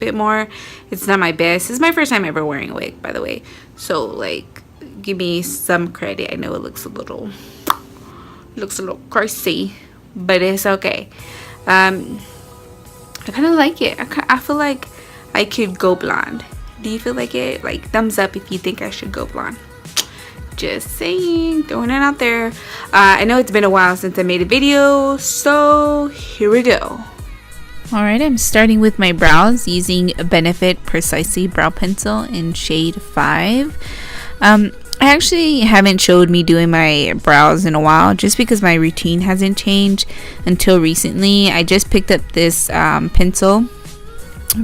bit more. It's not my best. It's my first time ever wearing a wig, by the way. So like, give me some credit. I know it looks a little crazy, but it's okay. I kind of like it. I feel like I could go blonde. Do you feel like it? Like, thumbs up if you think I should go blonde. Just saying, throwing it out there. I know it's been a while since I made a video, so here we go. Alright, I'm starting with my brows using Benefit Precisely Brow Pencil in shade 5. I actually haven't showed me doing my brows in a while just because my routine hasn't changed until recently. I just picked up this pencil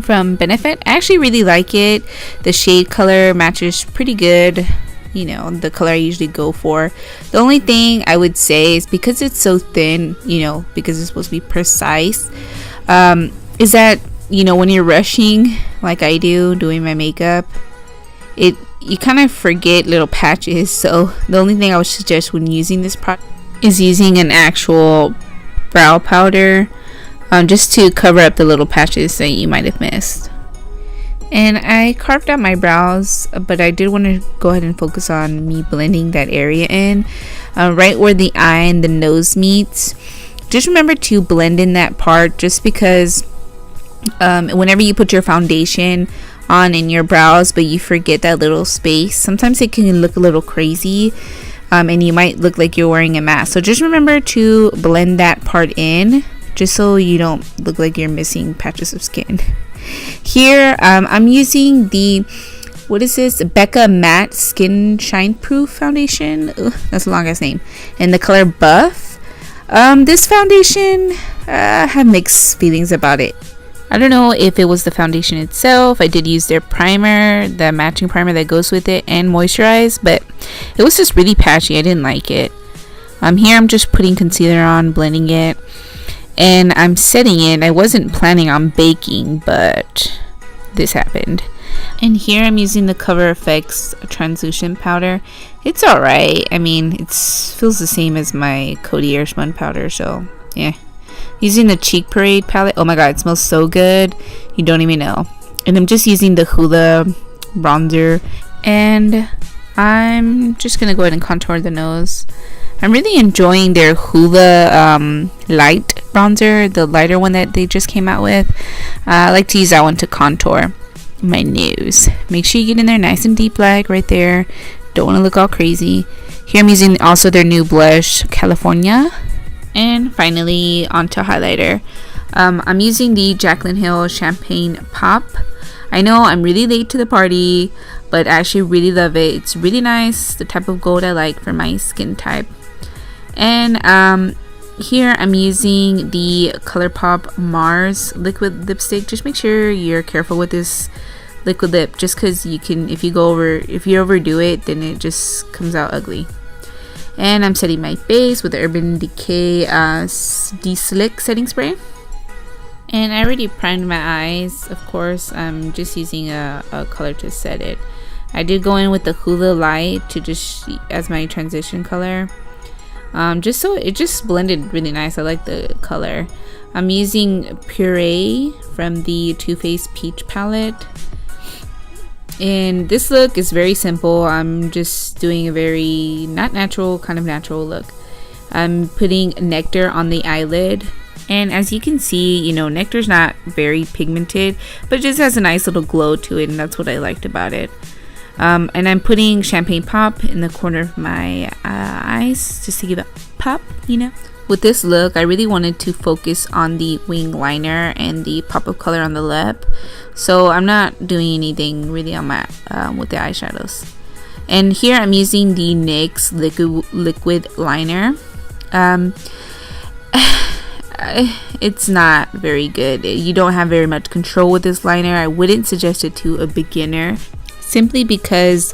from Benefit. I actually really like it. The shade color matches pretty good, you know, the color I usually go for. The only thing I would say is because it's so thin, you know, because it's supposed to be precise, is that, you know, when you're rushing like I do doing my makeup, you kind of forget little patches. So the only thing I would suggest when using this product is using an actual brow powder, just to cover up the little patches that you might have missed. And I carved out my brows, but I did want to go ahead and focus on me blending that area in, right where the eye and the nose meets. Just remember to blend in that part, just because whenever you put your foundation on in your brows but you forget that little space, sometimes it can look a little crazy, and you might look like you're wearing a mask. So just remember to blend that part in, just so you don't look like you're missing patches of skin. Here I'm using the, what is this, Becca Matte Skin Shine Proof Foundation. Ugh, that's a long ass name, in the color Buff. This foundation, I have mixed feelings about it. I don't know if it was the foundation itself. I did use their primer, the matching primer that goes with it, and moisturize, but it was just really patchy. I didn't like it. Here I'm just putting concealer on, blending it, and I'm setting it. I wasn't planning on baking, but this happened. And here I'm using the Cover FX translucent powder. It's alright. I mean, it feels the same as my Coty Airspun powder, so yeah. Using the Cheek Parade palette. Oh my god, it smells so good. You don't even know. And I'm just using the Hoola bronzer. And I'm just going to go ahead and contour the nose. I'm really enjoying their Hoola light bronzer. The lighter one that they just came out with. I like to use that one to contour my nose. Make sure you get in there nice and deep, like right there. Don't want to look all crazy. Here I'm using also their new blush, California. And finally, onto highlighter. I'm using the Jaclyn Hill Champagne Pop. I know I'm really late to the party, but I actually really love it. It's really nice, the type of gold I like for my skin type. And here I'm using the ColourPop Mars liquid lipstick. Just make sure you're careful with this liquid lip, just because you can, if you overdo it, then it just comes out ugly. And I'm setting my base with the Urban Decay De-Slick setting spray. And I already primed my eyes. Of course, I'm just using a color to set it. I did go in with the Hoola Light to just as my transition color. Just so it just blended really nice. I like the color. I'm using Puree from the Too Faced Peach palette. And this look is very simple. I'm just doing a very not natural, kind of natural look. I'm putting Nectar on the eyelid, and as you can see, you know, Nectar's not very pigmented, but it just has a nice little glow to it, and that's what I liked about it. And I'm putting Champagne Pop in the corner of my eyes just to give it pop, you know. With this look, I really wanted to focus on the wing liner and the pop of color on the lip, so I'm not doing anything really on my with the eyeshadows. And here I'm using the NYX liquid liner. It's not very good. You don't have very much control with this liner. I wouldn't suggest it to a beginner, simply because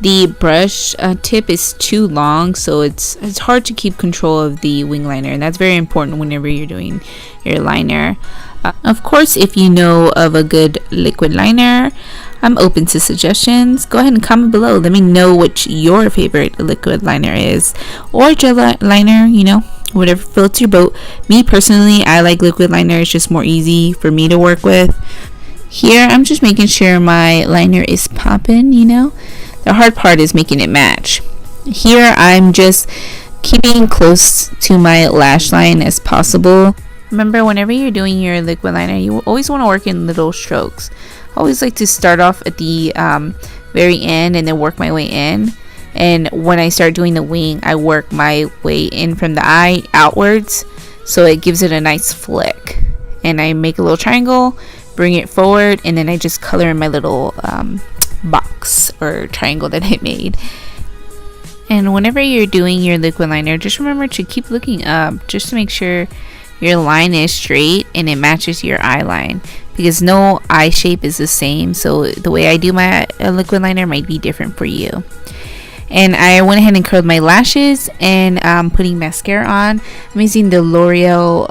the brush tip is too long, so it's hard to keep control of the wing liner, and that's very important whenever you're doing your liner. Of course, if you know of a good liquid liner, I'm open to suggestions. Go ahead and comment below. Let me know what your favorite liquid liner is, or gel liner, you know, whatever floats your boat. Me personally, I like liquid liner. It's just more easy for me to work with. Here I'm just making sure my liner is popping, you know. The hard part is making it match. Here I'm just keeping close to my lash line as possible. Remember, whenever you're doing your liquid liner, you always want to work in little strokes. I always like to start off at the very end and then work my way in. And when I start doing the wing, I work my way in from the eye outwards, so it gives it a nice flick. And I make a little triangle, bring it forward, and then I just color in my little box or triangle that I made. And whenever you're doing your liquid liner, just remember to keep looking up just to make sure your line is straight and it matches your eye line, because no eye shape is the same, so the way I do my liquid liner might be different for you. And I went ahead and curled my lashes and putting mascara on. I'm using the L'Oreal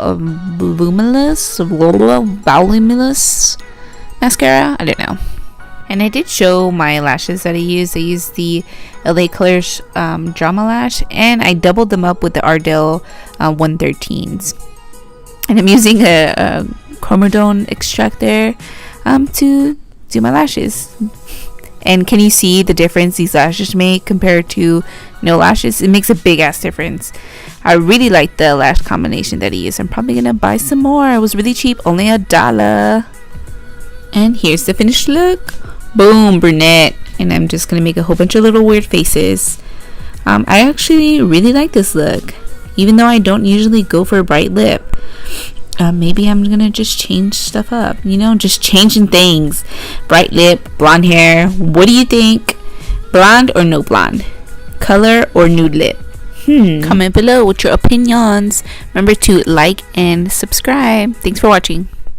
Voluminous mascara. I don't know. And I did show my lashes that I used. I used the LA Colors Drama Lash, and I doubled them up with the Ardell 113s. And I'm using a Comedone extract there to do my lashes. And can you see the difference these lashes make compared to no lashes? It makes a big ass difference. I really like the lash combination that he used. I'm probably gonna buy some more. It was really cheap, only $1. And here's the finished look. Boom, brunette. And I'm just gonna make a whole bunch of little weird faces. I actually really like this look, even though I don't usually go for a bright lip. Maybe I'm gonna just change stuff up, you know, just changing things. Bright lip, blonde hair. What do you think? Blonde or no blonde? Color or nude lip? Comment below with your opinions. Remember to like and subscribe. Thanks for watching.